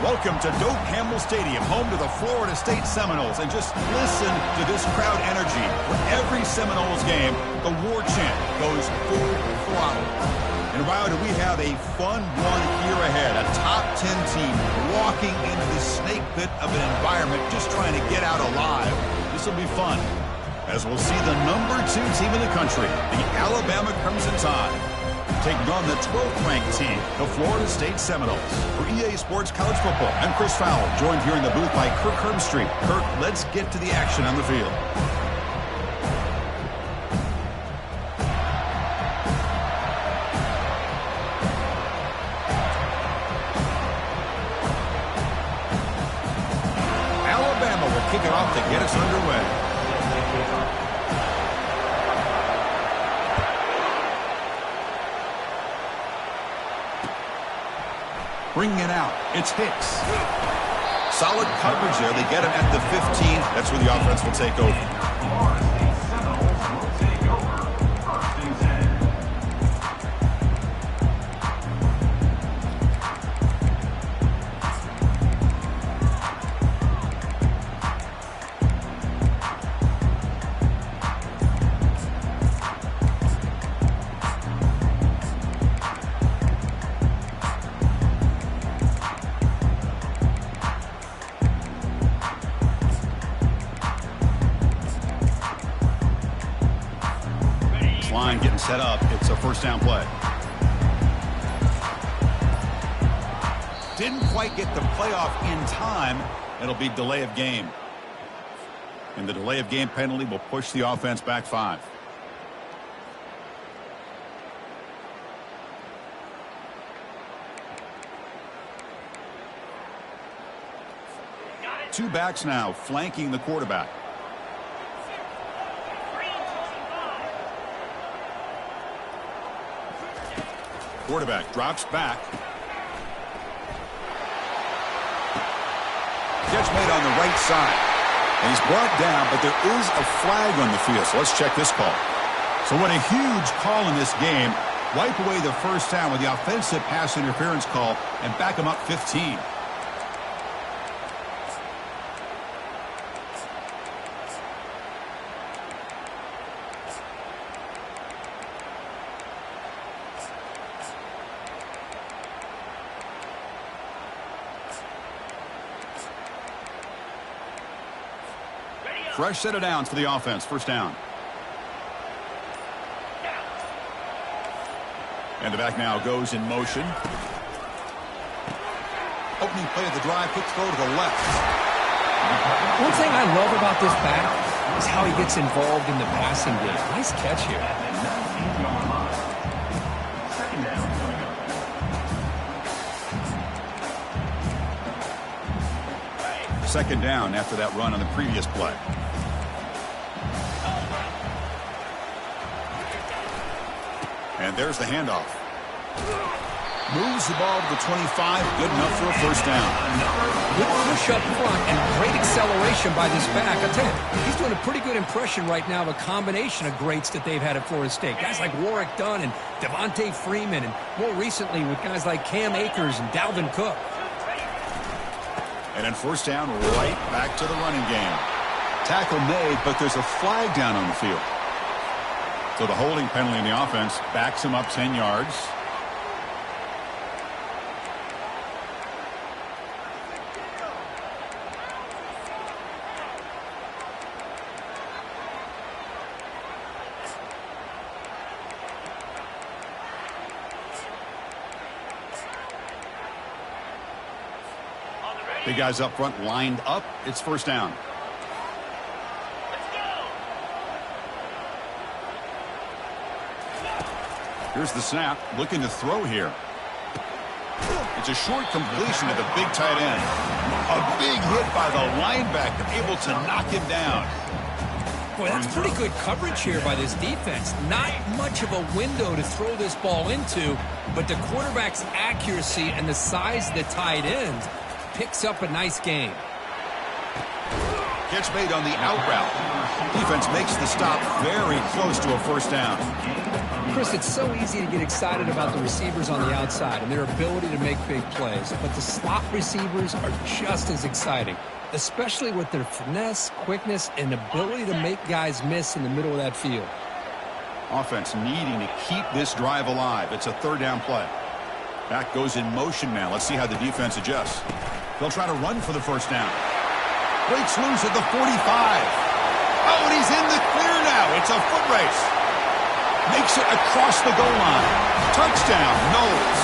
Welcome to Doak Campbell Stadium, home to the Florida State Seminoles. And just listen to this crowd energy. For every Seminoles game, the war chant goes full throttle. And wow, do we have a fun one here ahead. A top 10 team walking into the snake pit of an environment just trying to get out alive. This will be fun, as we'll see the number 2 team in the country, the Alabama Crimson Tide, taking on the 12th-ranked team, the Florida State Seminoles. For EA Sports College Football, I'm Chris Fowle, joined here in the booth by Kirk Herbstreit. Kirk, let's get to the action on the field. Alabama will kick it off to get us underway. Bringing it out, it's Hicks. Solid coverage there. They get him at the 15. That's where the offense will take over. Line getting set up. It's a first down play. Didn't quite get the playoff in time. It'll be delay of game. And the delay of game penalty will push the offense back 5. Two backs now flanking the quarterback. Quarterback drops back. Catch made on the right side. And he's brought down, but there is a flag on the field. So let's check this call. So what a huge call in this game. Wipe away the first down with the offensive pass interference call and back him up 15. Fresh set of downs for the offense. First down. And the back now goes in motion. Opening play of the drive. Quick throw to the left. One thing I love about this back is how he gets involved in the passing game. Nice catch here. Second down after that run on the previous play. And there's the handoff. Moves the ball to the 25. Good enough for a first down. Good push up front and great acceleration by this back. I tell you, he's doing a pretty good impression right now of a combination of greats that they've had at Florida State. Guys like Warrick Dunn and Devontae Freeman, and more recently with guys like Cam Akers and Dalvin Cook. And then first down, right back to the running game. Tackle made, but there's a flag down on the field. So the holding penalty in the offense backs him up 10 yards. Big guys up front lined up. It's first down. Here's the snap. Looking to throw here. It's a short completion to the big tight end. A big hit by the linebacker, able to knock him down. Boy, that's pretty good coverage here by this defense. Not much of a window to throw this ball into, but the quarterback's accuracy and the size of the tight end picks up a nice game. Catch made on the out route. Defense makes the stop very close to a first down. Chris, it's so easy to get excited about the receivers on the outside and their ability to make big plays, but the slot receivers are just as exciting, especially with their finesse, quickness, and ability to make guys miss in the middle of that field. Offense needing to keep this drive alive. It's a third down play. Back goes in motion now. Let's see how the defense adjusts. They'll try to run for the first down. Breaks loose at the 45. Oh, and he's in the clear now. It's a foot race. Makes it across the goal line. Touchdown, Knowles.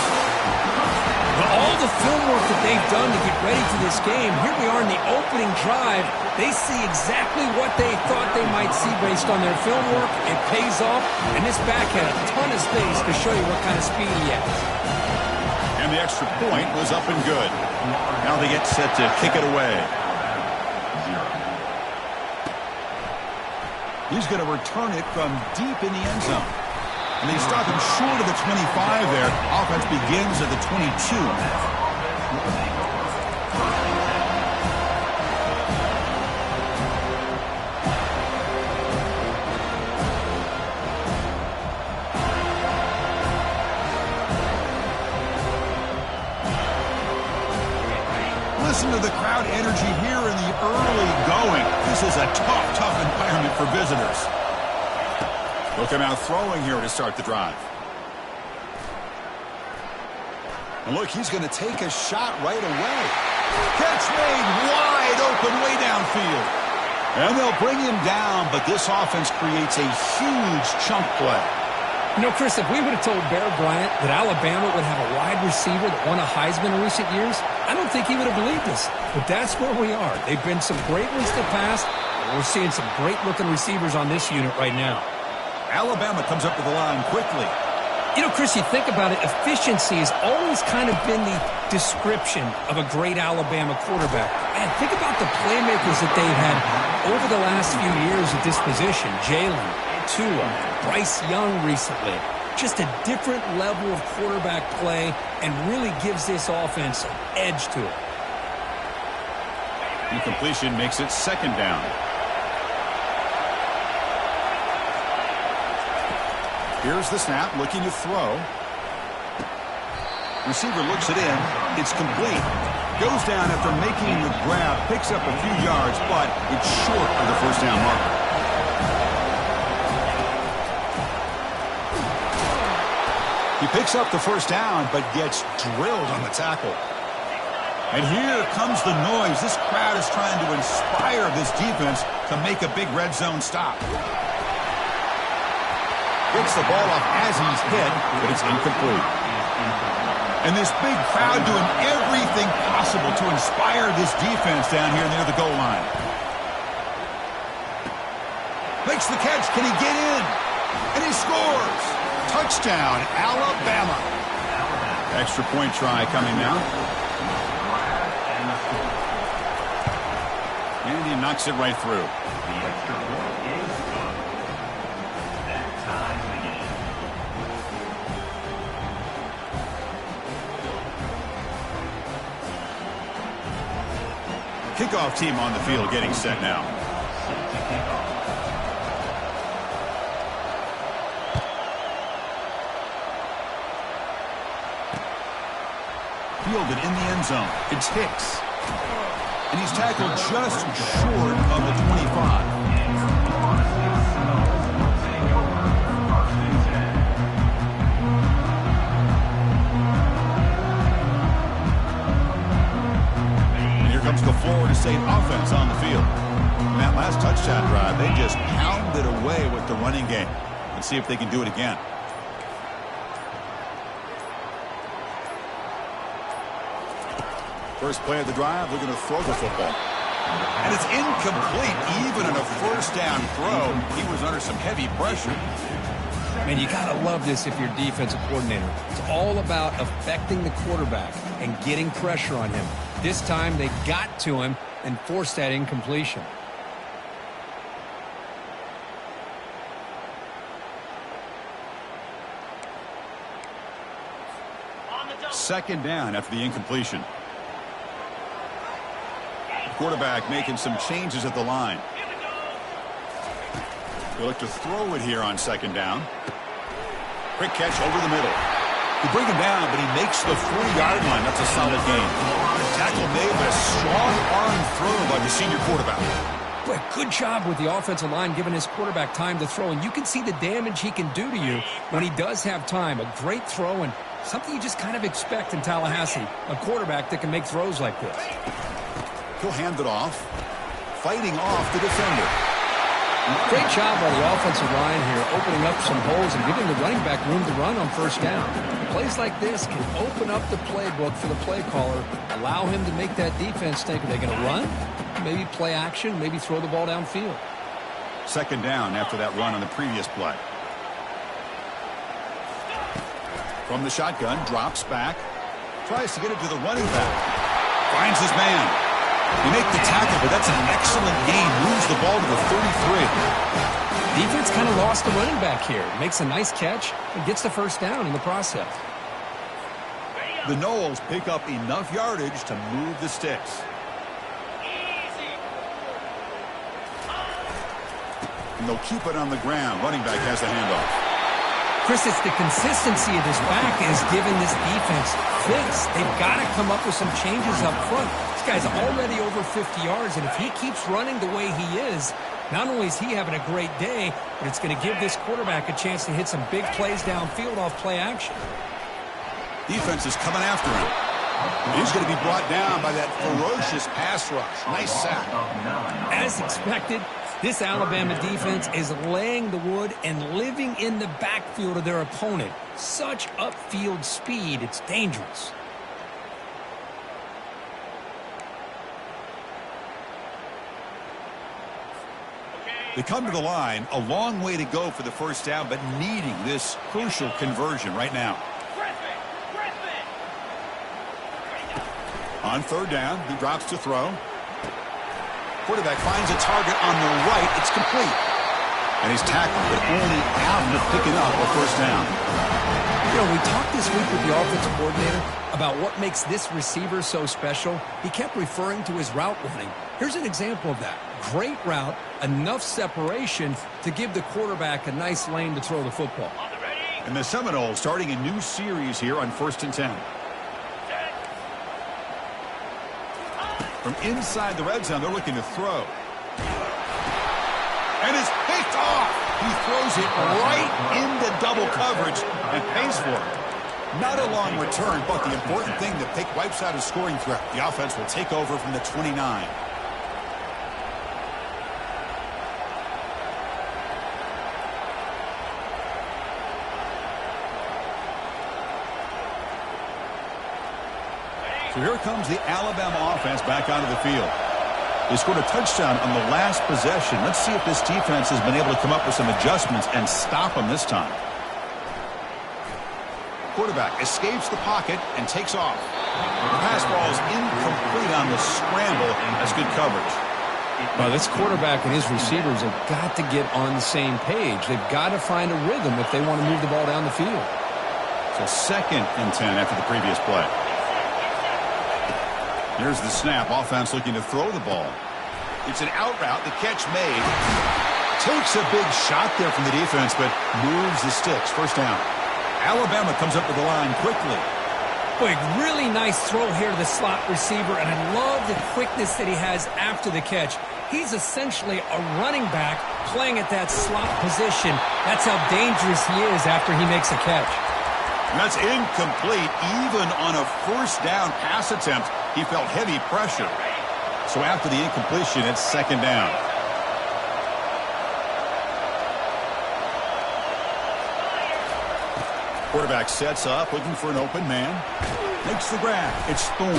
Well, all the film work that they've done to get ready for this game, here we are in the opening drive. They see exactly what they thought they might see based on their film work. It pays off, and this back had a ton of space to show you what kind of speed he has. And the extra point was up and good. Now they get set to kick it away. He's going to return it from deep in the end zone. And they stop him short of the 25 there. Offense begins at the 22. Listen to the crowd energy here in the early going. This is a tough environment for visitors. They'll come out throwing here to start the drive. And look, he's going to take a shot right away. Catch made wide open way downfield. And they'll bring him down, but this offense creates a huge chunk play. You know, Chris, if we would have told Bear Bryant that Alabama would have a wide receiver that won a Heisman in recent years, I don't think he would have believed us. But that's where we are. They've been some great ones to pass, and we're seeing some great-looking receivers on this unit right now. Alabama comes up to the line quickly. You know, Chris, you think about it, efficiency has always kind of been the description of a great Alabama quarterback. Man, think about the playmakers that they've had over the last few years at this position. Jalen, Tua, Bryce Young recently. Just a different level of quarterback play and really gives this offense an edge to it. Incompletion makes it second down. Here's the snap, looking to throw. Receiver looks it in. It's complete. Goes down after making the grab. Picks up a few yards, but it's short of the first down marker. He picks up the first down, but gets drilled on the tackle. And here comes the noise. This crowd is trying to inspire this defense to make a big red zone stop. Gets the ball off as he's hit, but it's incomplete. And this big crowd doing everything possible to inspire this defense down here near the goal line. Makes the catch. Can he get in? And he scores. Touchdown, Alabama. Extra point try coming now. And he knocks it right through. Kickoff team on the field getting set now. Fielded in the end zone. It's Hicks. And he's tackled just short of the 25. Comes the Florida State offense on the field. In that last touchdown drive, they just pounded away with the running game. Let's see if they can do it again. First play of the drive, they're going to throw the football. And it's incomplete. Even on a first down throw, he was under some heavy pressure. Man, you got to love this if you're a defensive coordinator. It's all about affecting the quarterback and getting pressure on him. This time they got to him and forced that incompletion. Second down after the incompletion. Quarterback making some changes at the line. He'll look to throw it here on second down. Quick catch over the middle. He bring him down, but he makes the 40-yard line. That's a solid gain. Tackle made, but a strong arm throw by the senior quarterback. Boy, good job with the offensive line giving his quarterback time to throw. And you can see the damage he can do to you when he does have time. A great throw and something you just kind of expect in Tallahassee. A quarterback that can make throws like this. He'll hand it off. Fighting off the defender. Great job by the offensive line here, opening up some holes and giving the running back room to run on first down. Plays like this can open up the playbook for the play caller, allow him to make that defense think, are they going to run? Maybe play action, maybe throw the ball downfield. Second down after that run on the previous play. From the shotgun, drops back. Tries to get it to the running back. Finds his man. They make the tackle, but that's an excellent gain. Moves the ball to the 33. Defense kind of lost the running back here. Makes a nice catch and gets the first down in the process. The Noles pick up enough yardage to move the sticks. And they'll keep it on the ground. Running back has the handoff. Chris, it's the consistency of this back is giving this defense fits. They've got to come up with some changes up front. This guy's already over 50 yards, and if he keeps running the way he is, not only is he having a great day, but it's going to give this quarterback a chance to hit some big plays downfield off play action. Defense is coming after him. He's going to be brought down by that ferocious pass rush. Nice sack. As expected, this Alabama defense is laying the wood and living in the backfield of their opponent. Such upfield speed, it's dangerous. They come to the line, a long way to go for the first down, but needing this crucial conversion right now. On third down, he drops to throw. Quarterback finds a target on the right. It's complete. And he's tackled, but only out of picking up a first down. You know, we talked this week with the offensive coordinator about what makes this receiver so special. He kept referring to his route running. Here's an example of that. Great route, enough separation to give the quarterback a nice lane to throw the football. And the Seminoles starting a new series here on 1st and 10. From inside the red zone, they're looking to throw. And it's picked off. He throws it right into double coverage and pays for it. Not a long return, but the important thing, the pick wipes out a scoring threat. The offense will take over from the 29. So here comes the Alabama offense back onto the field. They scored a touchdown on the last possession. Let's see if this defense has been able to come up with some adjustments and stop them this time. Quarterback escapes the pocket and takes off. The pass ball is incomplete on the scramble. That's good coverage. Well, this quarterback and his receivers have got to get on the same page. They've got to find a rhythm if they want to move the ball down the field. So 2nd and 10 after the previous play. Here's the snap. Offense looking to throw the ball. It's an out route. The catch made. Takes a big shot there from the defense, but moves the sticks. First down. Alabama comes up to the line quickly. Boy, really nice throw here to the slot receiver, and I love the quickness that he has after the catch. He's essentially a running back playing at that slot position. That's how dangerous he is after he makes a catch. And that's incomplete. Even on a first down pass attempt, he felt heavy pressure. So after the incompletion, it's 2nd down. Quarterback sets up, looking for an open man. Makes the grab. It's Thorne.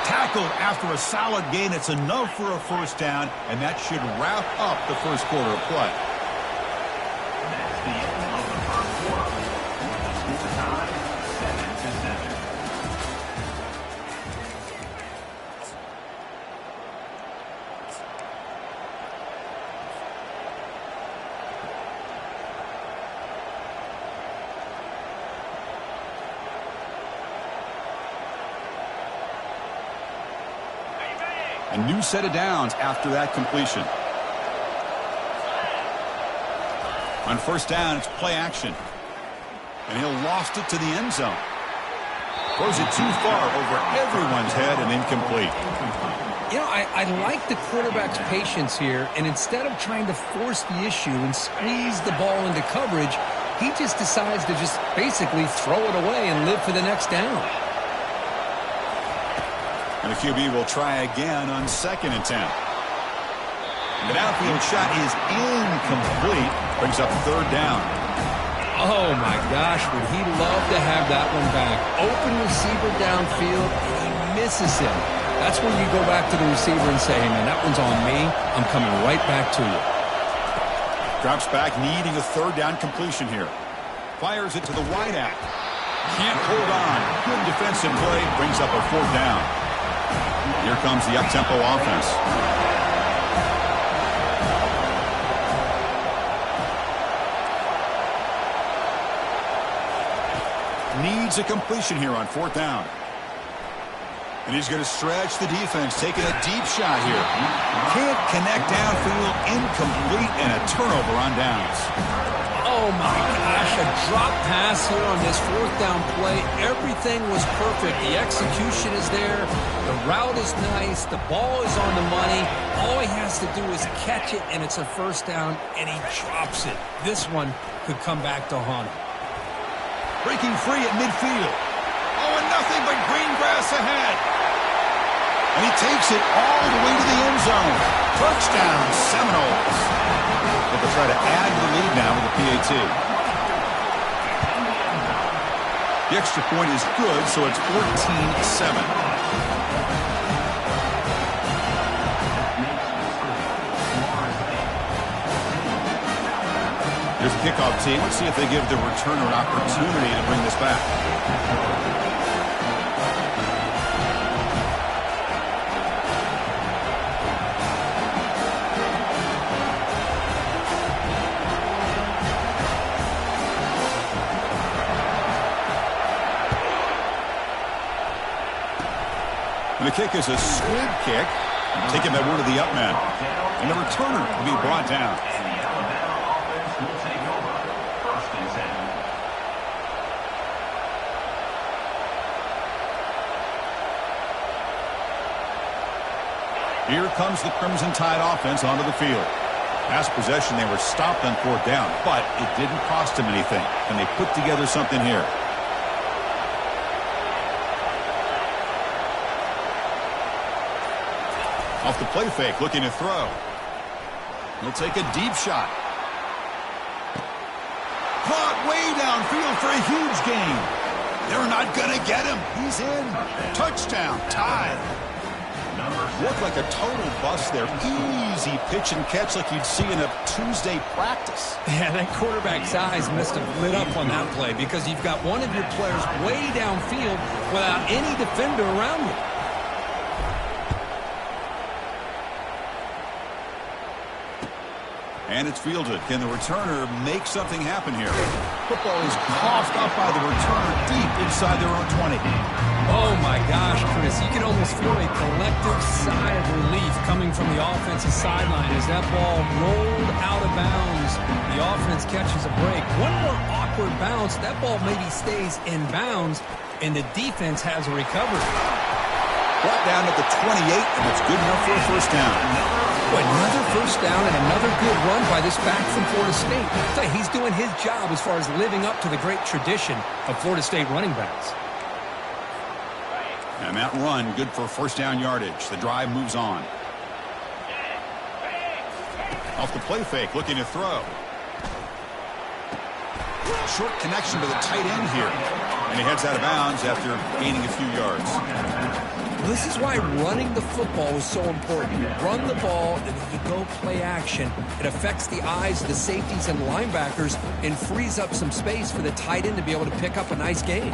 Tackled after a solid gain. It's enough for a first down, and that should wrap up the first quarter of play. A new set of downs after that completion. On first down, it's play action. And he'll lost it to the end zone. Throws it too far over everyone's head and incomplete. You know, I like the quarterback's patience here, and instead of trying to force the issue and squeeze the ball into coverage, he just decides to just basically throw it away and live for the next down. And the QB will try again on second and 10. The downfield shot is incomplete. Brings up third down. Oh, my gosh, would he love to have that one back. Open receiver downfield, and he misses him. That's when you go back to the receiver and say, hey, man, that one's on me. I'm coming right back to you. Drops back, needing a third down completion here. Fires it to the wideout. Can't hold on. Good defensive play. Brings up a fourth down. Here comes the up-tempo offense. Needs a completion here on fourth down. And he's going to stretch the defense, taking a deep shot here. Can't connect downfield, incomplete, and a turnover on downs. Oh, my gosh, a drop pass here on this fourth down play. Everything was perfect. The execution is there. The route is nice. The ball is on the money. All he has to do is catch it, and it's a first down, and he drops it. This one could come back to haunt him. Breaking free at midfield. Oh, and nothing but green grass ahead. And he takes it all the way to the end zone. Touchdown, Seminoles. But they'll try to add to the lead now with a PAT. The extra point is good, so it's 14-7. Here's the kickoff team. Let's see if they give the returner an opportunity to bring this back. And the kick is a squib kick, taken by one of the up men. And the returner will be brought down. Here comes the Crimson Tide offense onto the field. Last possession, they were stopped on fourth down, but it didn't cost them anything. And they put together something here. Off the play fake, looking to throw. He'll take a deep shot. Caught way downfield for a huge gain. They're not going to get him. He's in. Touchdown, Tide. Looked like a total bust there. Easy pitch and catch like you'd see in a Tuesday practice. Yeah, that quarterback's eyes must have lit up on that play because you've got one of your players way downfield without any defender around you. And it's fielded. Can the returner make something happen here? Football is coughed up by the returner deep inside their own 20. Oh, my gosh, Chris. You can almost feel a collective sigh of relief coming from the offensive sideline as that ball rolled out of bounds. The offense catches a break. One more awkward bounce. That ball maybe stays in bounds, and the defense has a recovery. Brought down at the 28, and it's good enough for a first down. Another first down and another good run by this back from Florida State. I tell you, he's doing his job as far as living up to the great tradition of Florida State running backs. And that run, good for first down yardage. The drive moves on. Off the play fake, looking to throw. Short connection to the tight end here. And he heads out of bounds after gaining a few yards. This is why running the football is so important. You run the ball, and then you go play action. It affects the eyes of the safeties and linebackers and frees up some space for the tight end to be able to pick up a nice gain.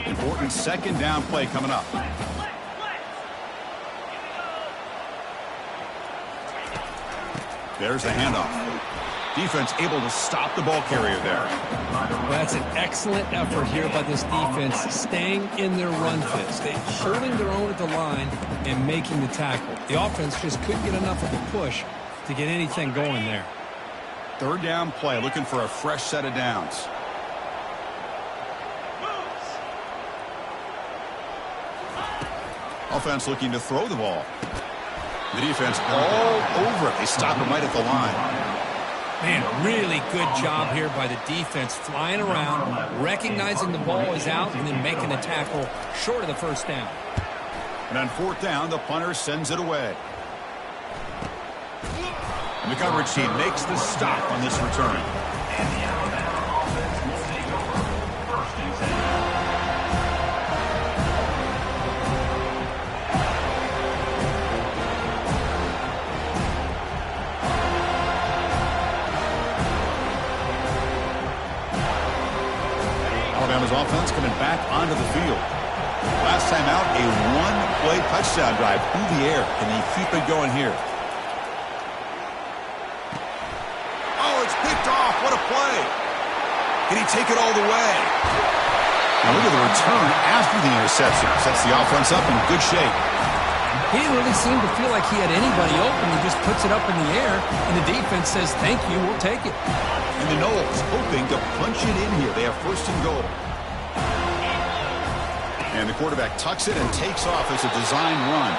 Important second down play coming up. There's the handoff. Defense able to stop the ball carrier there. Well, that's an excellent effort here by this defense, staying in their run fits. They holding their own at the line and making the tackle. The offense just couldn't get enough of a push to get anything going there. Third down play, looking for a fresh set of downs. Offense looking to throw the ball. The defense all over it. They stop him right at the line. Man, really good job here by the defense, flying around, recognizing the ball is out, and then making the tackle short of the first down. And on fourth down, the punter sends it away. And the coverage team makes the stop on this return. Alabama's offense coming back onto the field. Last time out, a one-play touchdown drive through the air. Can they keep it going here? Oh, it's picked off. What a play. Can he take it all the way? Now look at the return after the interception. Sets the offense up in good shape. He didn't really seem to feel like he had anybody open. He just puts it up in the air, and the defense says, thank you, we'll take it. And the Noles hoping to punch it in here. They have first and goal. And the quarterback tucks it and takes off as a design run.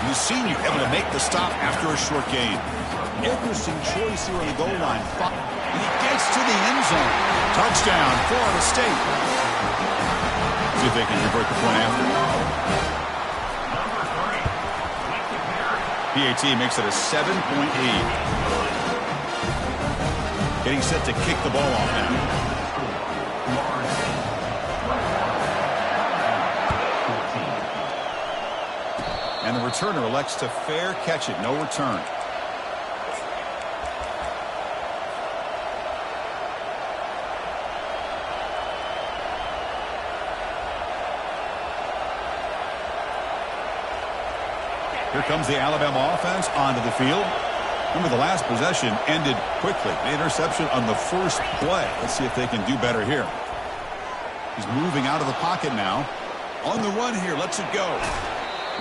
The senior able to make the stop after a short gain. Interesting choice here on the goal line. And he gets to the end zone. Touchdown, Florida State. See if they can convert the point after. PAT makes it a 7-point lead. Getting set to kick the ball off now. And the returner elects to fair catch it. No return. Here comes the Alabama offense onto the field. Remember, the last possession ended quickly. The interception on the first play. Let's see if they can do better here. He's moving out of the pocket now. On the run here. Lets it go.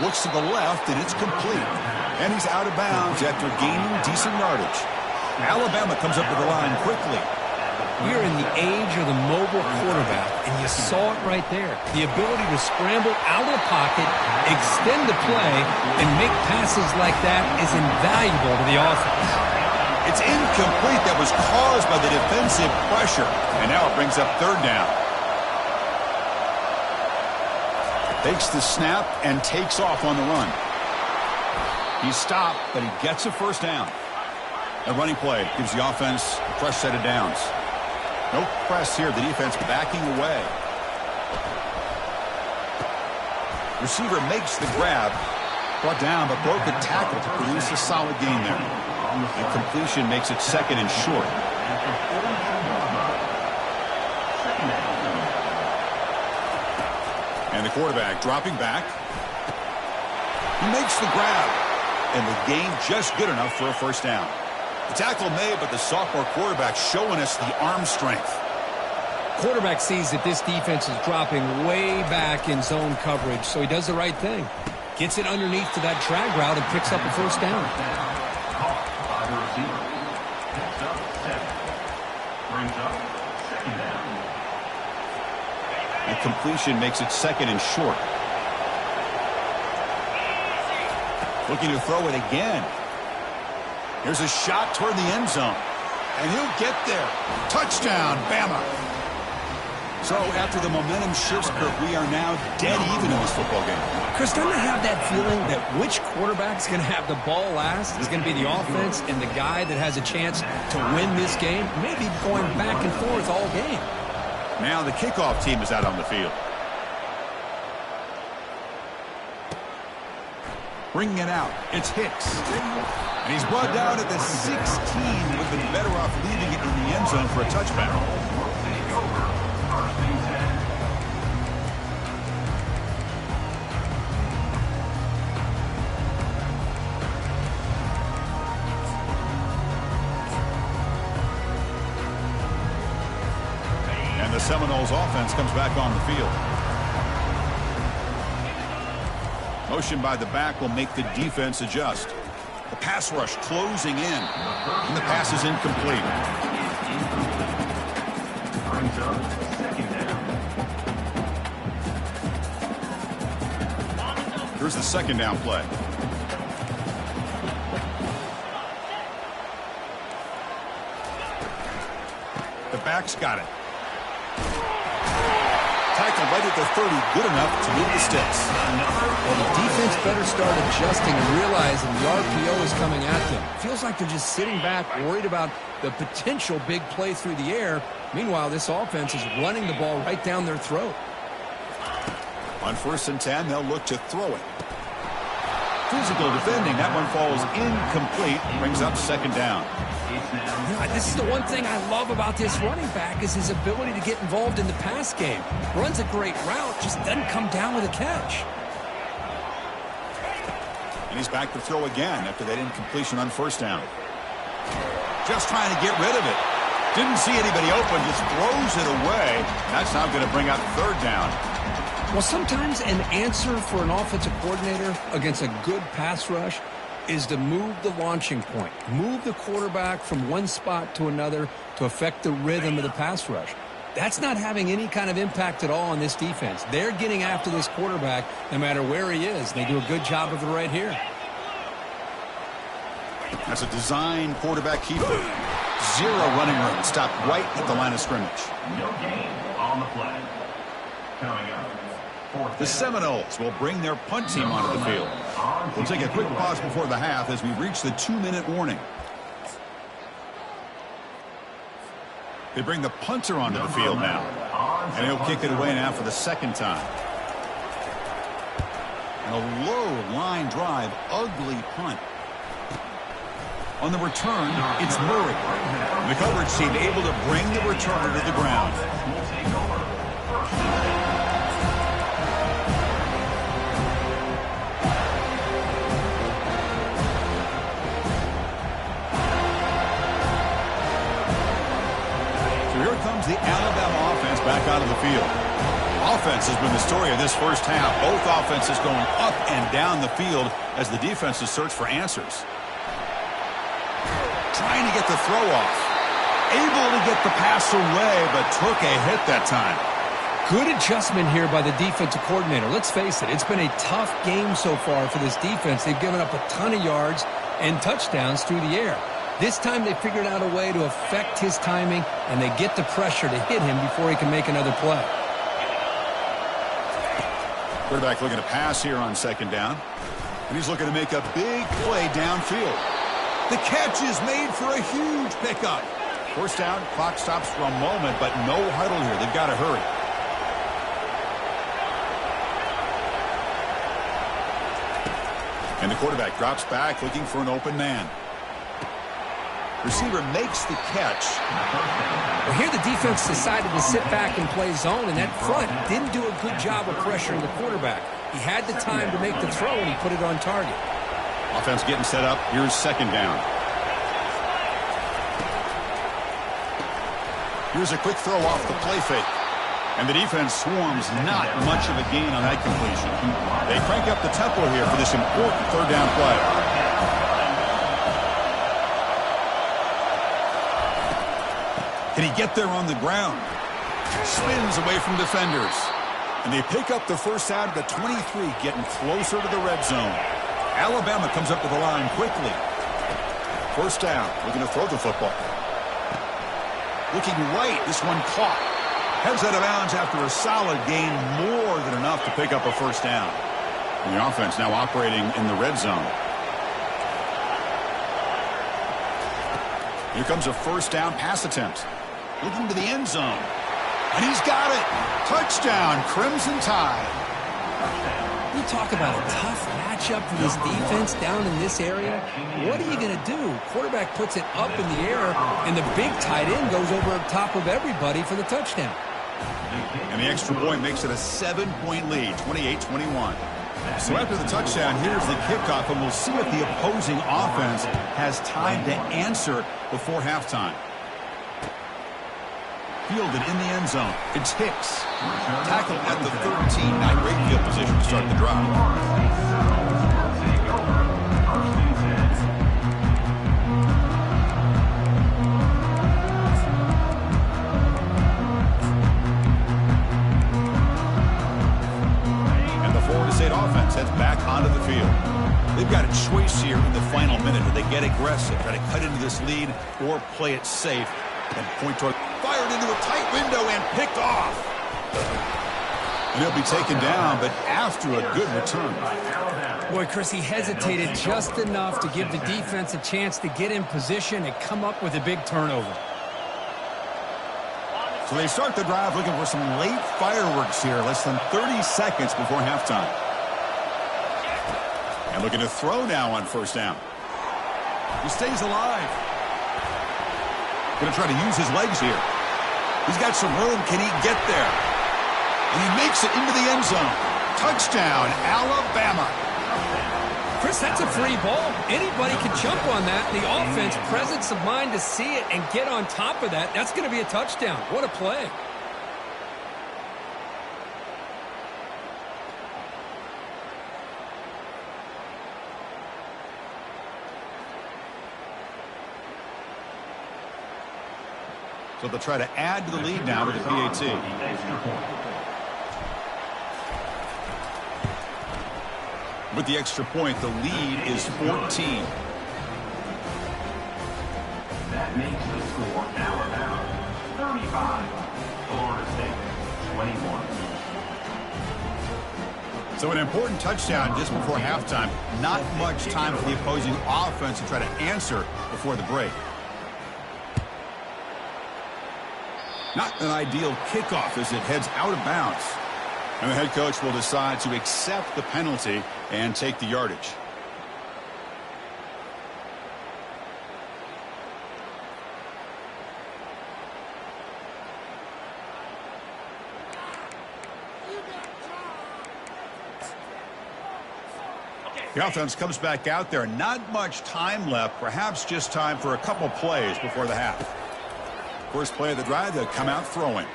Looks to the left, and it's complete. And he's out of bounds after gaining decent yardage. Alabama comes up to the line quickly. We're in the age of the mobile quarterback, and you saw it right there. The ability to scramble out of the pocket, extend the play, and make passes like that is invaluable to the offense. It's incomplete. That was caused by the defensive pressure. And now it brings up third down. Takes the snap and takes off on the run. He's stopped, but he gets a first down. A running play gives the offense a fresh set of downs. No press here. The defense backing away. Receiver makes the grab. Brought down, but broke a tackle to produce a solid gain there. And completion makes it second and short. And the quarterback dropping back. He makes the grab. And the gain just good enough for a first down. The tackle made, but the sophomore quarterback showing us the arm strength. Quarterback sees that this defense is dropping way back in zone coverage, so he does the right thing. Gets it underneath to that drag route and picks up a first down. And completion makes it second and short. Looking to throw it again. Here's a shot toward the end zone. And he'll get there. Touchdown, Bama. So after the momentum shifts, Kirk, we are now dead even in this football game. Chris, don't I have that feeling that which quarterback's going to have the ball last is going to be the offense, and the guy that has a chance to win this game may be going back and forth all game. Now the kickoff team is out on the field. Bringing it out, it's Hicks. And he's brought down at the 16. Would have been better off leaving it in the end zone for a touchback. Seminoles offense comes back on the field. Motion by the back will make the defense adjust. The pass rush closing in. And the pass is incomplete. Here's the second down play. The back's got it. Tackle right at the 30, good enough to move the sticks. Well, the defense better start adjusting and realizing the RPO is coming at them. Feels like they're just sitting back, worried about the potential big play through the air. Meanwhile, this offense is running the ball right down their throat. On 1st and 10, they'll look to throw it. Physical defending. That one falls incomplete. Brings up second down. Yeah, this is the one thing I love about this running back is his ability to get involved in the pass game. Runs a great route, just doesn't come down with a catch. And he's back to throw again after that incompletion on 1st down. Just trying to get rid of it. Didn't see anybody open, just throws it away. That's now going to bring up 3rd down. Well, sometimes an answer for an offensive coordinator against a good pass rush is to move the launching point, move the quarterback from one spot to another to affect the rhythm of the pass rush. That's not having any kind of impact at all on this defense. They're getting after this quarterback no matter where he is. They do a good job of it right here. That's a design quarterback keeper. 0 running room. Stopped right at the line of scrimmage. No gain on the play. Coming up. The Seminoles will bring their punt team onto the field. We'll take a quick pause before the half as we reach the 2-minute warning. They bring the punter onto the field now. And he'll kick it away now for the 2nd time. And a low line drive, ugly punt. On the return, it's Murray. The coverage team able to bring the returner to the ground. Comes the Alabama offense back out of the field. Offense has been the story of this first half. Both offenses going up and down the field as the defenses search for answers. Trying to get the throw off. Able to get the pass away, but took a hit that time. Good adjustment here by the defensive coordinator. Let's face it, it's been a tough game so far for this defense. They've given up a ton of yards and touchdowns through the air. This time they figured out a way to affect his timing, and they get the pressure to hit him before he can make another play. Quarterback looking to pass here on 2nd down. And he's looking to make a big play downfield. The catch is made for a huge pickup. 1st down, clock stops for a moment, but no huddle here. They've got to hurry. And the quarterback drops back looking for an open man. Receiver makes the catch. Well, here the defense decided to sit back and play zone, and that front didn't do a good job of pressuring the quarterback. He had the time to make the throw, and he put it on target. Offense getting set up. Here's 2nd down. Here's a quick throw off the play fake. And the defense swarms not much of a gain on that completion. They crank up the tempo here for this important 3rd down play. Can he get there on the ground? Spins away from defenders. And they pick up the 1st out of the 23, getting closer to the red zone. Alabama comes up with the line quickly. 1st down, looking to throw the football. Looking right, this one caught. Heads out of bounds after a solid gain, more than enough to pick up a 1st down. And the offense now operating in the red zone. Here comes a 1st down pass attempt. Looking to the end zone. And he's got it. Touchdown, Crimson Tide. You talk about a tough matchup for this defense down in this area. What are you going to do? Quarterback puts it up in the air, and the big tight end goes over top of everybody for the touchdown. And the extra point makes it a 7-point lead, 28-21. So after the touchdown, here's the kickoff, and we'll see if the opposing offense has time to answer before halftime. Fielded in the end zone. It's Hicks. Tackled at the 13. Not great field position to start the drive. Offense heads back onto the field. They've got a choice here in the final minute. Do they get aggressive, try to cut into this lead, or play it safe and point toward... Fired into a tight window and picked off. And he'll be taken down, but after a good return. Boy, Chris, he hesitated just enough to give the defense a chance to get in position and come up with a big turnover. So they start the drive looking for some late fireworks here, less than 30 seconds before halftime. And looking to throw now on first down. He stays alive. Going to try to use his legs here. He's got some room. Can he get there? And he makes it into the end zone. Touchdown, Alabama. Chris, that's a free ball. Anybody can jump on that. The offense, presence of mind to see it and get on top of that. That's going to be a touchdown. What a play. So they'll try to add to the lead now with the PAT. With the extra point, the lead is 14. That makes the score Alabama 35, Florida State 21. So an important touchdown just before halftime. Not much time for the opposing offense to try to answer before the break. Not an ideal kickoff as it heads out of bounds. And the head coach will decide to accept the penalty and take the yardage. The offense comes back out there. Not much time left. Perhaps just time for a couple plays before the half. First play of the drive, they'll come out throwing.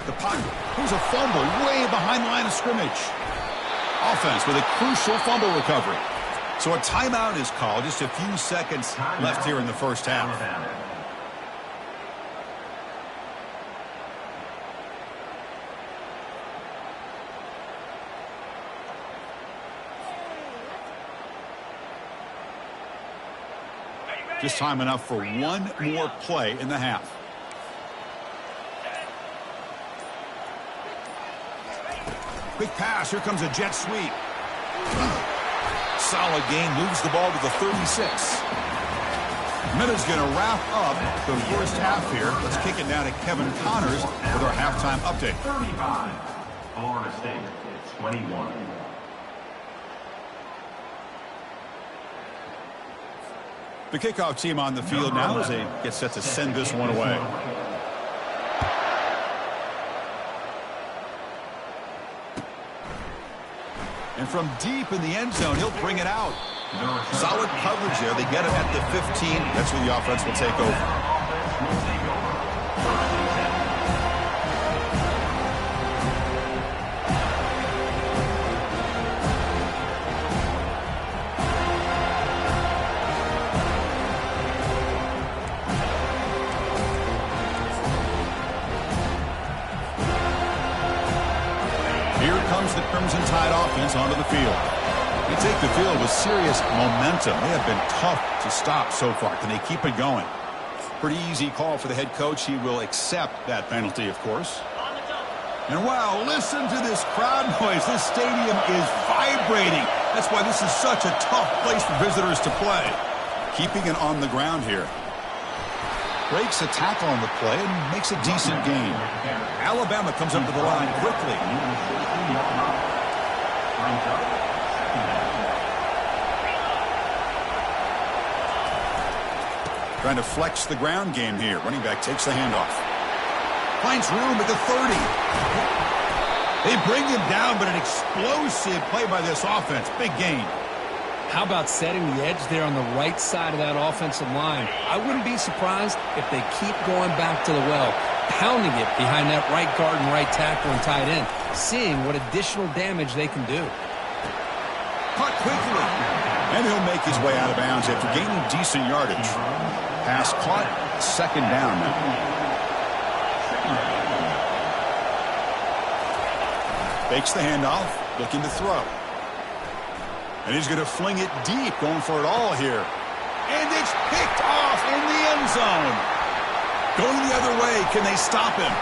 The pocket. Here's a fumble way behind the line of scrimmage. Offense with a crucial fumble recovery. So a timeout is called. Just a few seconds left here in the first half. Just time enough for one more play in the half. Quick pass. Here comes a jet sweep. Solid game. Moves the ball to the 36. Minute's going to wrap up the first half here. Let's kick it down to Kevin Connors with our halftime update. 35, Florida State 21. The kickoff team on the field now as they get set to send this one away. And from deep in the end zone, he'll bring it out. Solid coverage there. They get it at the 15. That's where the offense will take over. The Crimson Tide offense onto the field. They take the field with serious momentum. They have been tough to stop so far. Can they keep it going? Pretty easy call for the head coach. He will accept that penalty, of course. And wow, listen to this crowd noise. This stadium is vibrating. That's why this is such a tough place for visitors to play. Keeping it on the ground here. Breaks a tackle on the play and makes a decent gain. Alabama comes up to the line quickly. Trying to flex the ground game here. Running back takes the handoff. Finds room at the 30. They bring him down, but an explosive play by this offense. Big gain. How about setting the edge there on the right side of that offensive line? I wouldn't be surprised if they keep going back to the well. pounding it behind that right guard and right tackle and tight end, seeing what additional damage they can do. Caught quickly. And he'll make his way out of bounds after gaining decent yardage. Pass caught, second down now. Fakes the handoff, looking to throw. And he's going to fling it deep, going for it all here. And it's picked off in the end zone. Going the other way, can they stop him?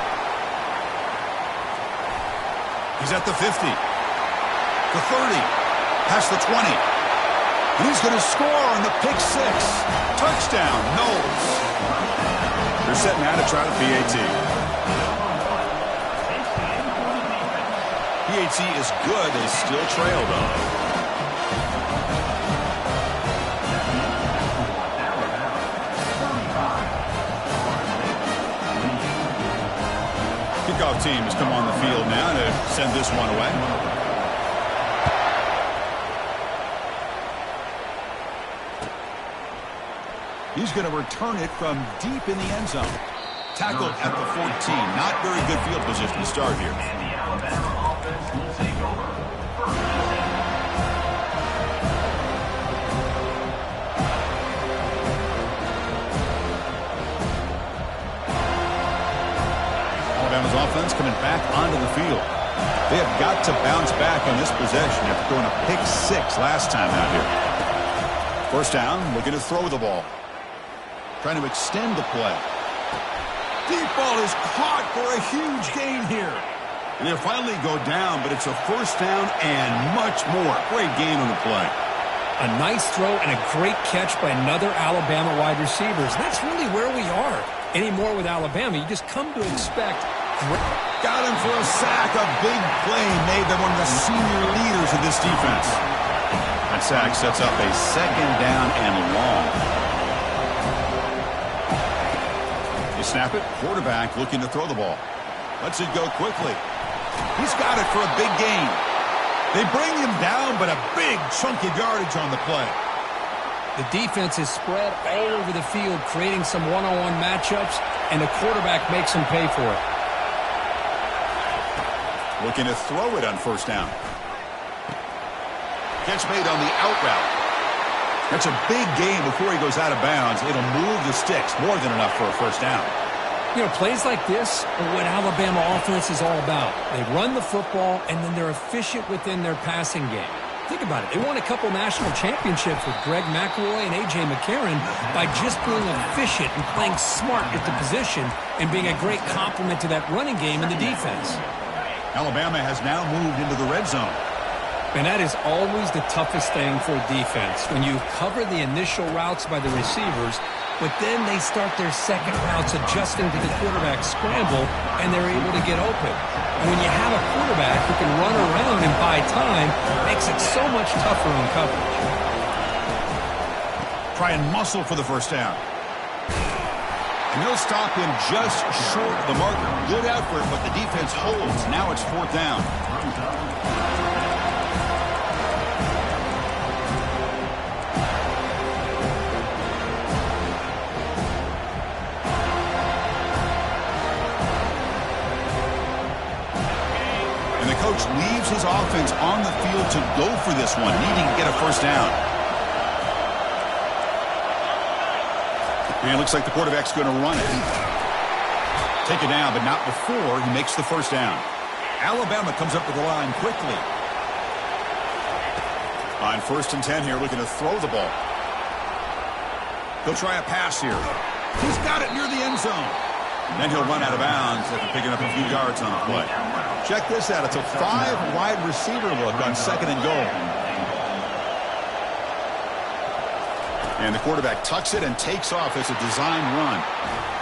He's at the 50. The 30. Past the 20. And he's going to score on the pick six. Touchdown, Knowles. They're setting out to try the PAT. PAT is good. They still trail, though. Kickoff team has come on the field now to send this one away. He's going to return it from deep in the end zone. Tackled at the 14. Not very good field position to start here. And the Alabama offense will take over. Alabama's offense coming back onto the field. They have got to bounce back on this possession after throwing a pick six last time out here. First down, looking to throw the ball. Trying to extend the play. Deep ball is caught for a huge gain here. And they'll finally go down, but it's a first down and much more. Great gain on the play. A nice throw and a great catch by another Alabama wide receivers. That's really where we are. Anymore with Alabama, you just come to expect. Got him for a sack. A big play made by one of the senior leaders of this defense. That sack sets up a second down and long. They snap it. Quarterback looking to throw the ball. Lets it go quickly. He's got it for a big gain. They bring him down, but a big chunk of yardage on the play. The defense is spread all over the field, creating some one-on-one matchups, and the quarterback makes them pay for it. Looking to throw it on first down. Catch made on the out route. That's a big gain before he goes out of bounds. It'll move the sticks, more than enough for a first down. You know, plays like this are what Alabama offense is all about. They run the football, and then they're efficient within their passing game. Think about it. They won a couple national championships with Greg McElroy and A.J. McCarron by just being efficient and playing smart at the position and being a great complement to that running game in the defense. Alabama has now moved into the red zone. And that is always the toughest thing for a defense, when you cover the initial routes by the receivers, but then they start their second routes adjusting to the quarterback scramble, and they're able to get open. And when you have a quarterback who can run around and buy time, it makes it so much tougher on coverage. Try and muscle for the first down. And they'll stop him just short of the marker. Good effort, but the defense holds. Now it's fourth down. And the coach leaves his offense on the field to go for this one, needing to get a first down. And it looks like the quarterback's going to run it. Take it down, but not before he makes the first down. Alabama comes up with the line quickly. On 1st and 10 here, looking to throw the ball. He'll try a pass here. He's got it near the end zone. And then he'll run out of bounds after picking up a few yards on the play. Check this out. It's a 5-wide receiver look on 2nd and goal. And the quarterback tucks it and takes off as a design run.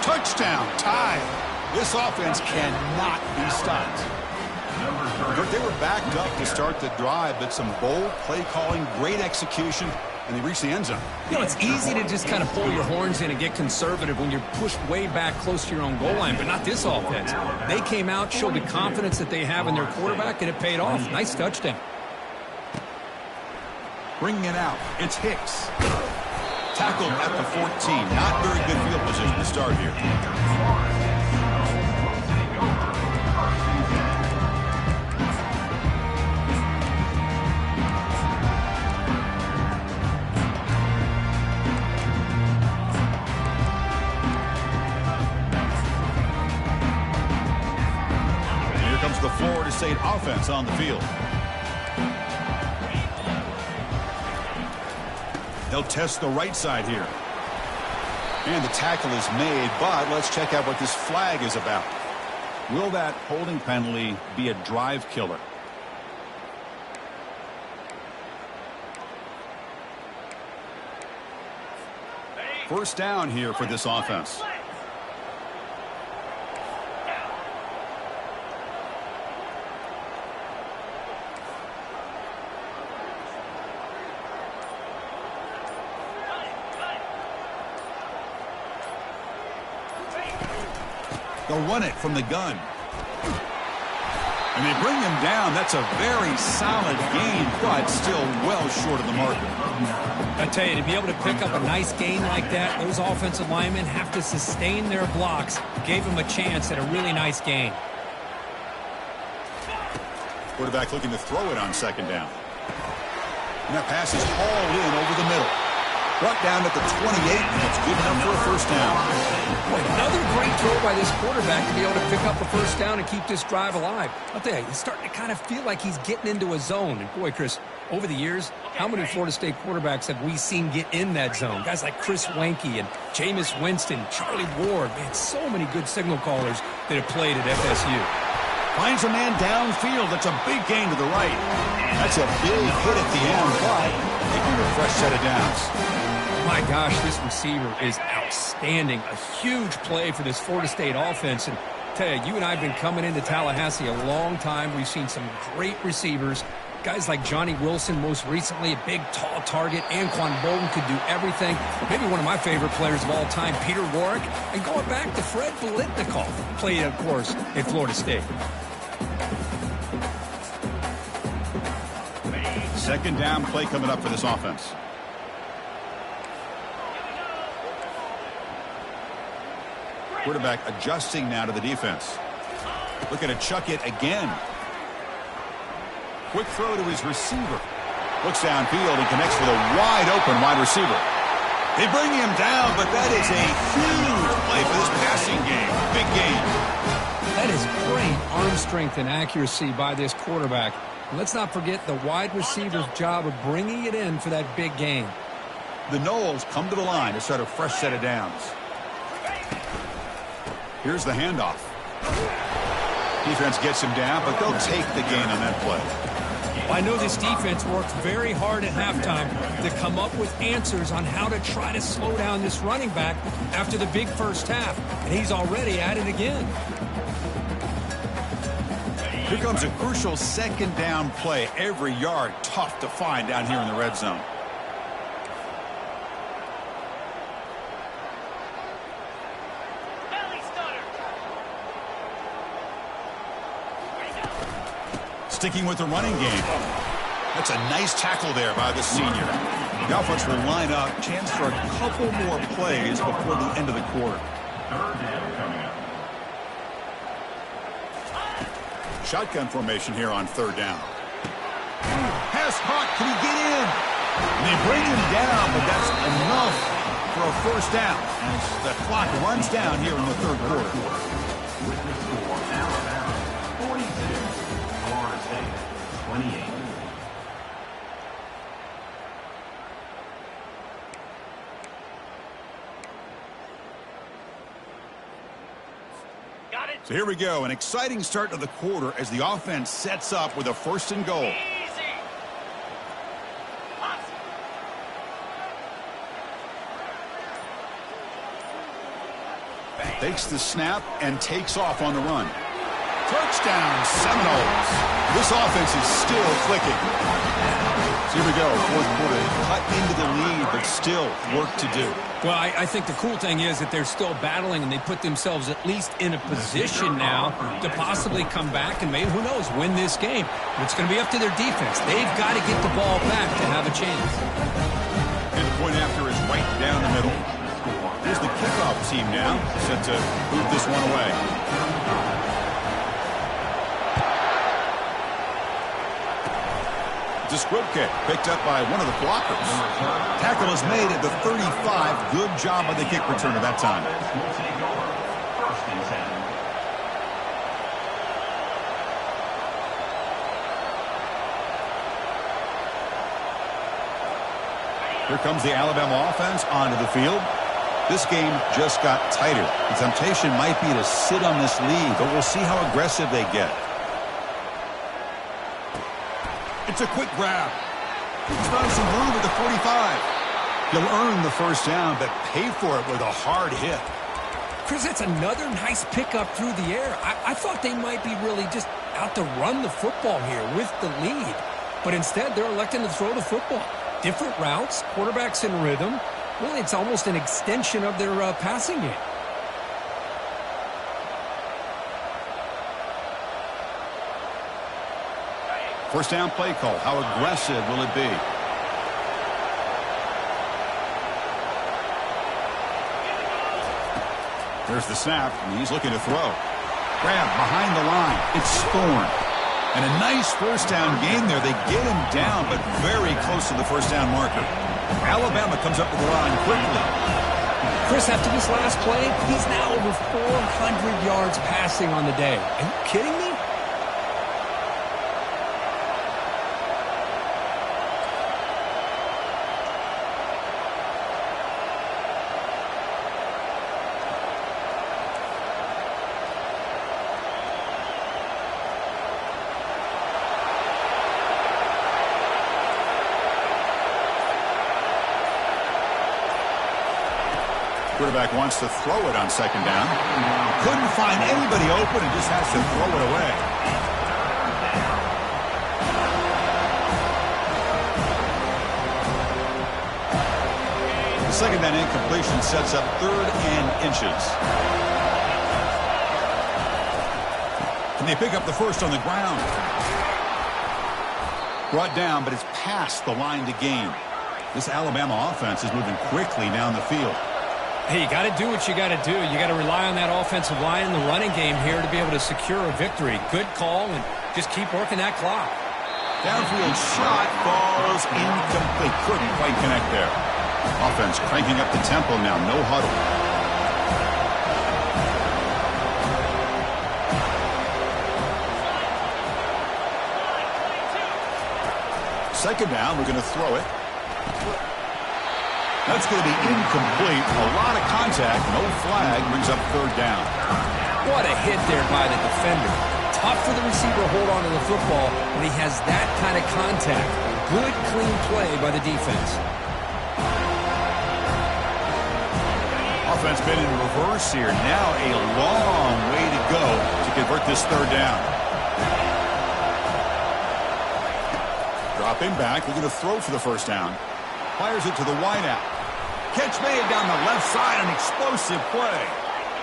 Touchdown, tie. This offense cannot be stopped. They were backed up to start the drive, but some bold play calling, great execution, and they reach the end zone. You know, it's easy to just kind of pull your horns in and get conservative when you're pushed way back close to your own goal line, but not this offense. They came out, showed the confidence that they have in their quarterback, and it paid off. Nice touchdown. Bringing it out, it's Hicks. Tackled at the 14. Not very good field position to start here. State offense on the field. They'll test the right side here. And the tackle is made, but let's check out what this flag is about. Will that holding penalty be a drive killer? First down here for this offense. They'll run it from the gun. And they bring him down. That's a very solid gain, but still well short of the marker. I tell you, to be able to pick up a nice gain like that, those offensive linemen have to sustain their blocks. Gave him a chance at a really nice gain. Quarterback looking to throw it on second down. And that pass is hauled in over the middle. Brought down at the 28, and it's good enough for a first down. Boy, another great throw by this quarterback to be able to pick up a first down and keep this drive alive. I'll tell you, he's starting to kind of feel like he's getting into a zone. And boy, Chris, over the years, how many Florida State quarterbacks have we seen get in that zone? Guys like Chris Weinke and Jameis Winston, Charlie Ward. Man, so many good signal callers that have played at FSU. Finds a man downfield. That's a big gain to the right. That's a big hit at the end, but taking a fresh set of downs. My gosh, this receiver is outstanding. A huge play for this Florida State offense. And tell you, you and I have been coming into Tallahassee a long time. We've seen some great receivers. Guys like Johnny Wilson, most recently, a big, tall target. Anquan Bolden could do everything. Maybe one of my favorite players of all time, Peter Warrick. And going back to Fred Biletnikoff, played, of course, at Florida State. Second down play coming up for this offense. Quarterback adjusting now to the defense. Looking to chuck it again. Quick throw to his receiver. Looks downfield and connects with a wide open wide receiver. They bring him down, but that is a huge play for this passing game. Big game. That is great arm strength and accuracy by this quarterback. And let's not forget the wide receiver's job of bringing it in for that big game. The Noles come to the line to start a fresh set of downs. Here's the handoff. Defense gets him down, but they'll take the gain on that play. Well, I know this defense worked very hard at halftime to come up with answers on how to try to slow down this running back after the big first half. And he's already at it again. Here comes a crucial second down play. Every yard tough to find down here in the red zone. Sticking with the running game. That's a nice tackle there by the senior. The offense will line up. Chance for a couple more plays before the end of the quarter. Third down coming up. Shotgun formation here on third down. Pass caught. Can he get in? And they bring him down, but that's enough for a first down as the clock runs down here in the third quarter. With the score, Alabama 42, Florida State 28. So here we go, an exciting start to the quarter as the offense sets up with a first and goal. Takes the snap and takes off on the run. Touchdown, Seminoles. This offense is still clicking. So here we go, fourth quarter. Cut into the lead, but still work to do. Well, I think the cool thing is that they're still battling, and they put themselves at least in a position now to possibly come back and maybe, who knows, win this game. But it's going to be up to their defense. They've got to get the ball back to have a chance. And the point after is right down the middle. Here's the kickoff team now, set to move this one away. It's a squib kick picked up by one of the blockers. Tackle is made at the 35. Good job by the kick returner that time. Here comes the Alabama offense onto the field. This game just got tighter. The temptation might be to sit on this lead, but we'll see how aggressive they get. It's a quick grab. He's found some room at the 45. He'll earn the first down, but pay for it with a hard hit. Chris, that's another nice pickup through the air. I thought they might be really just out to run the football here with the lead. But instead, they're electing to throw the football. Different routes, quarterbacks in rhythm. Really, it's almost an extension of their passing game. First down play call. How aggressive will it be? There's the snap, and he's looking to throw. Grab behind the line. It's Thorne. And a nice first down gain there. They get him down, but very close to the first down marker. Alabama comes up to the line quickly. Chris, after this last play, he's now over 400 yards passing on the day. Are you kidding me? Quarterback wants to throw it on second down. Couldn't find anybody open and just has to throw it away. The second down incompletion sets up 3rd and inches. Can they pick up the first on the ground? Brought down, but it's past the line to gain. This Alabama offense is moving quickly down the field. Hey, you got to do what you got to do. You got to rely on that offensive line in the running game here to be able to secure a victory. Good call, and just keep working that clock. Downfield shot falls incomplete. Couldn't quite connect there. Offense cranking up the tempo now. No huddle. Second down, we're going to throw it. That's going to be incomplete. A lot of contact. No flag. Brings up 3rd down. What a hit there by the defender. Tough for the receiver to hold on to the football when he has that kind of contact. Good, clean play by the defense. Offense been in reverse here. Now a long way to go to convert this 3rd down. Dropping back. We're going to throw for the first down. Fires it to the wideout. Catch made down the left side, an explosive play.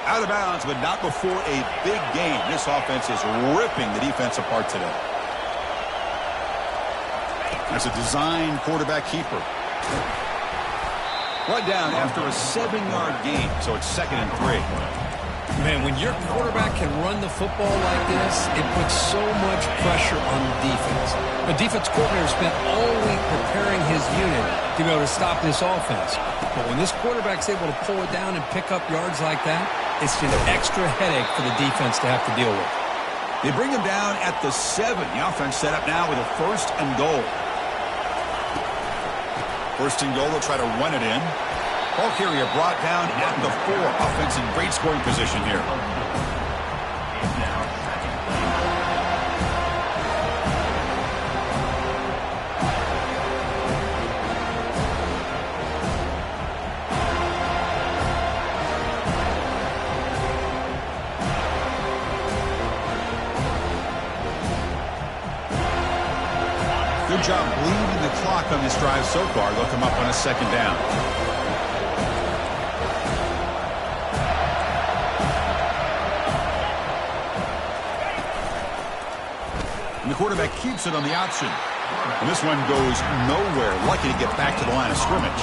Out of bounds, but not before a big game. This offense is ripping the defense apart today. That's a design quarterback keeper. Brought down after a 7-yard gain, so it's 2nd and 3. Man, when your quarterback can run the football like this, it puts so much pressure on the defense. The defense coordinator spent all week preparing his unit to be able to stop this offense. But when this quarterback's able to pull it down and pick up yards like that, it's an extra headache for the defense to have to deal with. They bring him down at the 7. The offense set up now with a 1st and goal. 1st and goal, they'll try to run it in. Ball carrier brought down at the 4. Offense in great scoring position here. Good job bleeding the clock on this drive so far. They'll come up on a 2nd down. And the quarterback keeps it on the option. And this one goes nowhere. Lucky to get back to the line of scrimmage.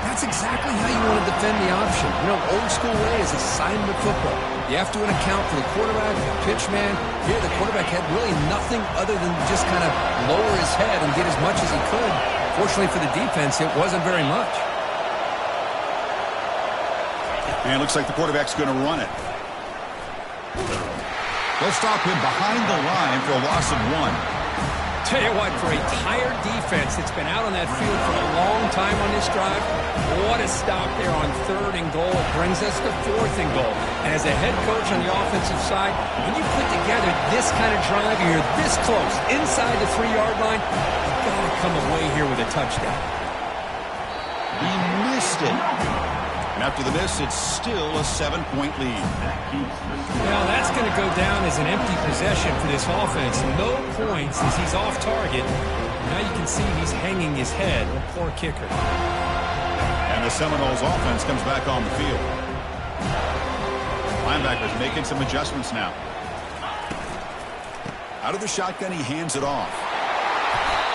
That's exactly how you want to defend the option. You know, old school way is assignment football. You have to account for the quarterback, the pitch man. Here, the quarterback had really nothing other than just kind of lower his head and get as much as he could. Fortunately for the defense, it wasn't very much. And it looks like the quarterback's going to run it. They'll stop him behind the line for a loss of 1. Tell you what, for a tired defense that's been out on that field for a long time on this drive, what a stop there on 3rd and goal. It brings us to 4th and goal. And as a head coach on the offensive side, when you put together this kind of drive, you're this close, inside the 3-yard line, you've got to come away here with a touchdown. He missed it. And after the miss, it's still a 7-point lead. Well, that's going to go down as an empty possession for this offense. No points as he's off target. Now you can see he's hanging his head. A poor kicker. And the Seminoles offense comes back on the field. Linebackers making some adjustments now. Out of the shotgun, he hands it off.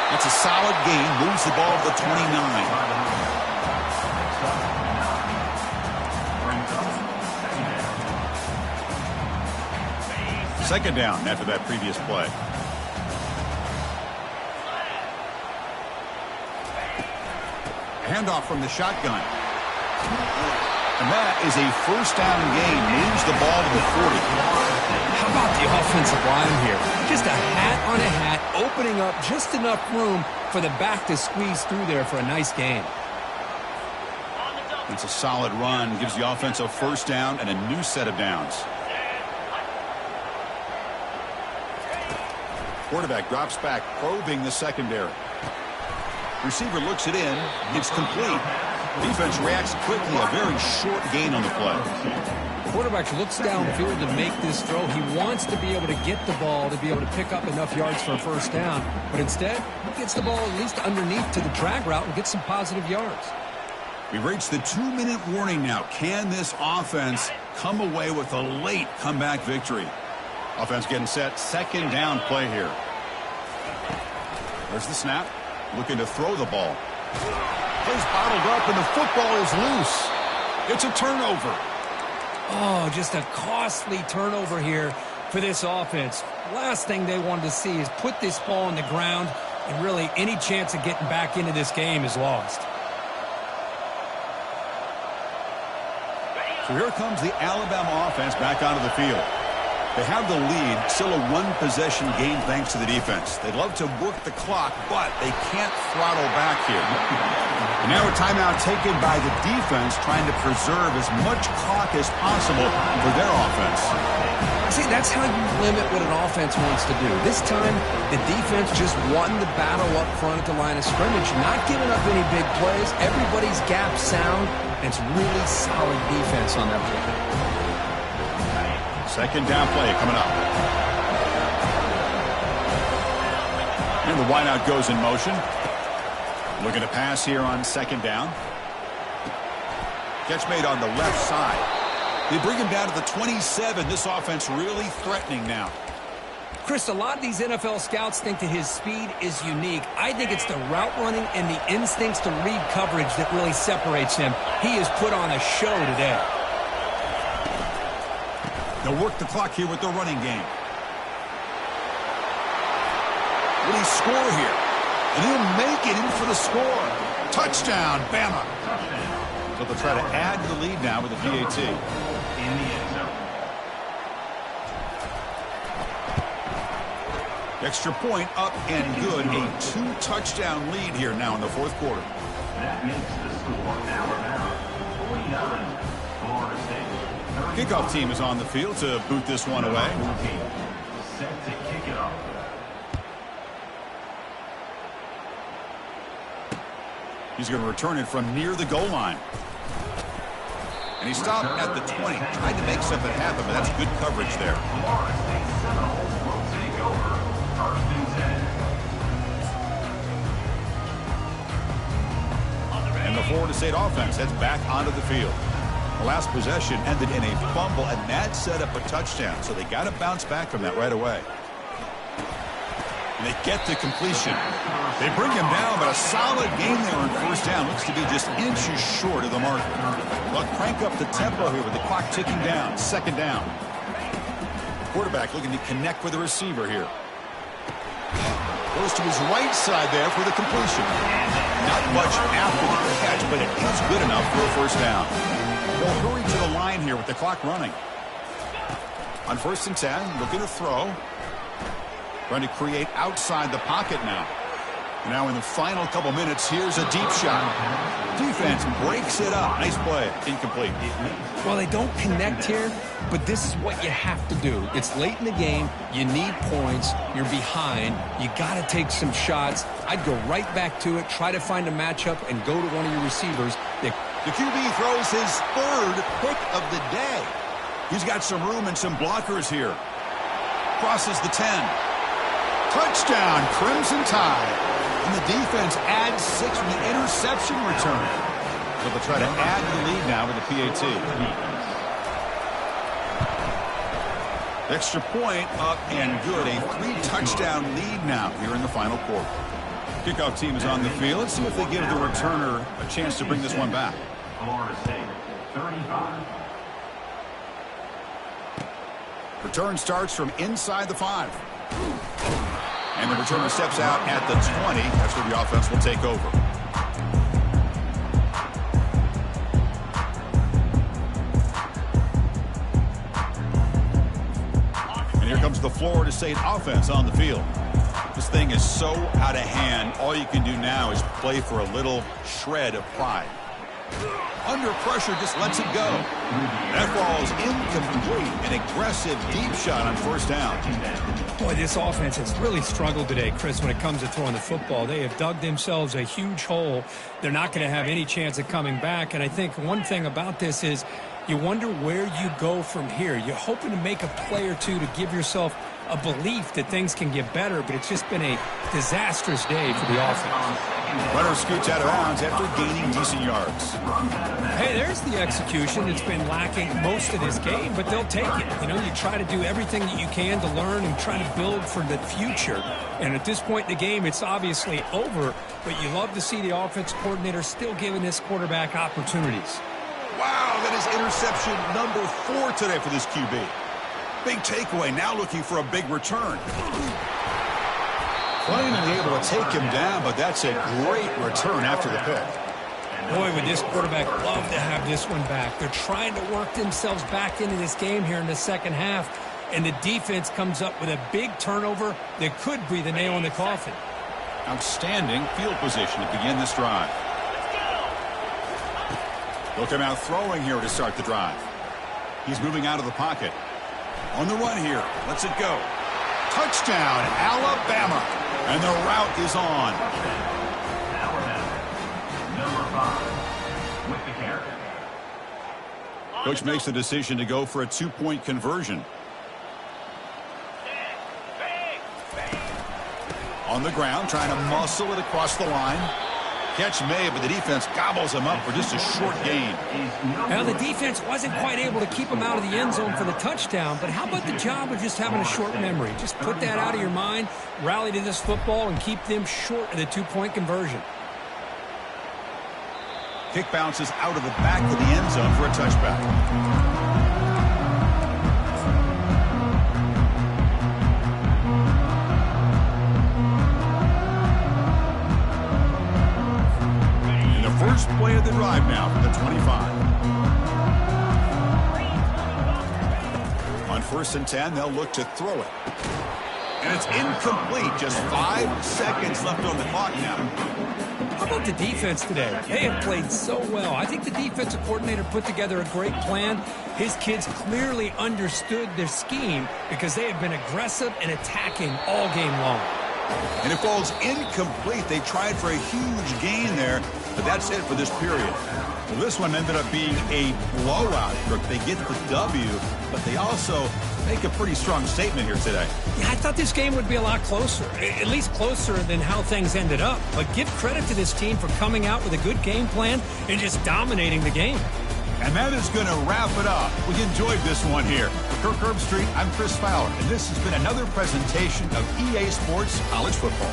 That's a solid gain. Moves the ball to the 29. Second down after that previous play. Handoff from the shotgun. And that is a first down gain. Moves the ball to the 40. How about the offensive line here? Just a hat on a hat, opening up just enough room for the back to squeeze through there for a nice gain. It's a solid run. Gives the offense a first down and a new set of downs. Quarterback drops back, probing the secondary. Receiver looks it in. It's complete. Defense reacts quickly. A very short gain on the play. The quarterback looks downfield to make this throw. He wants to be able to get the ball to be able to pick up enough yards for a first down. But instead, he gets the ball at least underneath to the drag route and gets some positive yards. We've reached the 2-minute warning now. Can this offense come away with a late comeback victory? Offense getting set. Second down play here. There's the snap. Looking to throw the ball. Plays bottled up and the football is loose. It's a turnover. Oh, just a costly turnover here for this offense. Last thing they wanted to see is put this ball on the ground, and really any chance of getting back into this game is lost. So here comes the Alabama offense back onto the field. They have the lead, still a one-possession game thanks to the defense. They'd love to work the clock, but they can't throttle back here. And now a timeout taken by the defense, trying to preserve as much clock as possible for their offense. See, that's how you limit what an offense wants to do. This time, the defense just won the battle up front at the line of scrimmage, not giving up any big plays. Everybody's gap sound, and it's really solid defense on that play. Second down play coming up. And the wideout goes in motion. Looking to pass here on second down. Catch made on the left side. They bring him down to the 27. This offense really threatening now. Chris, a lot of these NFL scouts think that his speed is unique. I think it's the route running and the instincts to read coverage that really separates him. He has put on a show today. They'll work the clock here with the running game. Will he score here? And he'll make it in for the score. Touchdown, Bama. So they'll try to add to the lead now with the PAT. In the end zone. Extra point up and good. A 2-touchdown lead here now in the fourth quarter. That makes the score Alabama 49, Florida State. Kickoff team is on the field to boot this one away. Set to kick it off. He's going to return it from near the goal line. And he stopped at the 20. Tried to make something happen, but that's good coverage there. Florida State Seminoles will take over first and 10. And the Florida State offense heads back onto the field. The last possession ended in a fumble, and that set up a touchdown. So they got to bounce back from that right away. And they get the completion. They bring him down, but a solid game there on first down. Looks to be just inches short of the marker. They'll crank up the tempo here with the clock ticking down. Second down. Quarterback looking to connect with the receiver here. Goes to his right side there for the completion. Not much after the catch, but it is good enough for a first down. They'll hurry to the line here with the clock running. On first and 10, looking to throw. Trying to create outside the pocket now. Now in the final couple minutes, here's a deep shot. Defense breaks it up. Nice play. Incomplete. Well, they don't connect here, but this is what you have to do. It's late in the game. You need points. You're behind. You got to take some shots. I'd go right back to it, try to find a matchup, and go to one of your receivers. The QB throws his third pick of the day. He's got some room and some blockers here. Crosses the 10. Touchdown, Crimson Tide. And the defense adds 6 with the interception return. So they'll try to add to the lead now with the PAT. Extra point up and good. A 3-touchdown lead now here in the final quarter. Kickoff team is on the field. Let's see if they give the returner a chance to bring this one back. Florida State, 35. Return starts from inside the 5. And the returner steps out at the 20. That's where the offense will take over. And here comes the Florida State offense on the field. This thing is so out of hand. All you can do now is play for a little shred of pride. Under pressure, just lets it go. That ball's incomplete. An aggressive deep shot on first down. Boy, this offense has really struggled today, Chris, when it comes to throwing the football. They have dug themselves a huge hole. They're not going to have any chance of coming back. And I think one thing about this is you wonder where you go from here. You're hoping to make a play or two to give yourself a belief that things can get better, but it's just been a disastrous day for the offense. Runner scoots out of bounds after gaining decent yards. Hey, there's the execution. It's been lacking most of this game, but they'll take it. You know, you try to do everything that you can to learn and try to build for the future. And at this point in the game, it's obviously over, but you love to see the offense coordinator still giving this quarterback opportunities. Wow, that is interception number 4 today for this QB. Big takeaway, now looking for a big return. Finally able to take him down, but that's a great return after the pick. Boy, would this quarterback love to have this one back. They're trying to work themselves back into this game here in the second half, and the defense comes up with a big turnover that could be the nail in the coffin. Outstanding field position to begin this drive. They'll come out throwing here to start the drive. He's moving out of the pocket. On the run here. Lets it go. Touchdown, Alabama. And the route is on. Alabama, number 5, with the carry. Coach makes the decision to go for a 2-point conversion. On the ground, trying to muscle it across the line. Catch made, but the defense gobbles him up for just a short gain. Well, the defense wasn't quite able to keep him out of the end zone for the touchdown, but how about the job of just having a short memory? Just put that out of your mind, rally to this football, and keep them short of the 2-point conversion. Kick bounces out of the back of the end zone for a touchback. First play of the drive now for the 25. On 1st and 10, they'll look to throw it. And it's incomplete. Just 5 seconds left on the clock now. How about the defense today? They have played so well. I think the defensive coordinator put together a great plan. His kids clearly understood their scheme because they have been aggressive and attacking all game long. And it falls incomplete. They tried for a huge gain there, but that's it for this period. Well, this one ended up being a blowout. They get the W, but they also make a pretty strong statement here today. Yeah, I thought this game would be a lot closer, at least closer than how things ended up. But give credit to this team for coming out with a good game plan and just dominating the game. And that is going to wrap it up. We enjoyed this one here. For Kirk Herbstreit, I'm Chris Fowler, and this has been another presentation of EA Sports College Football.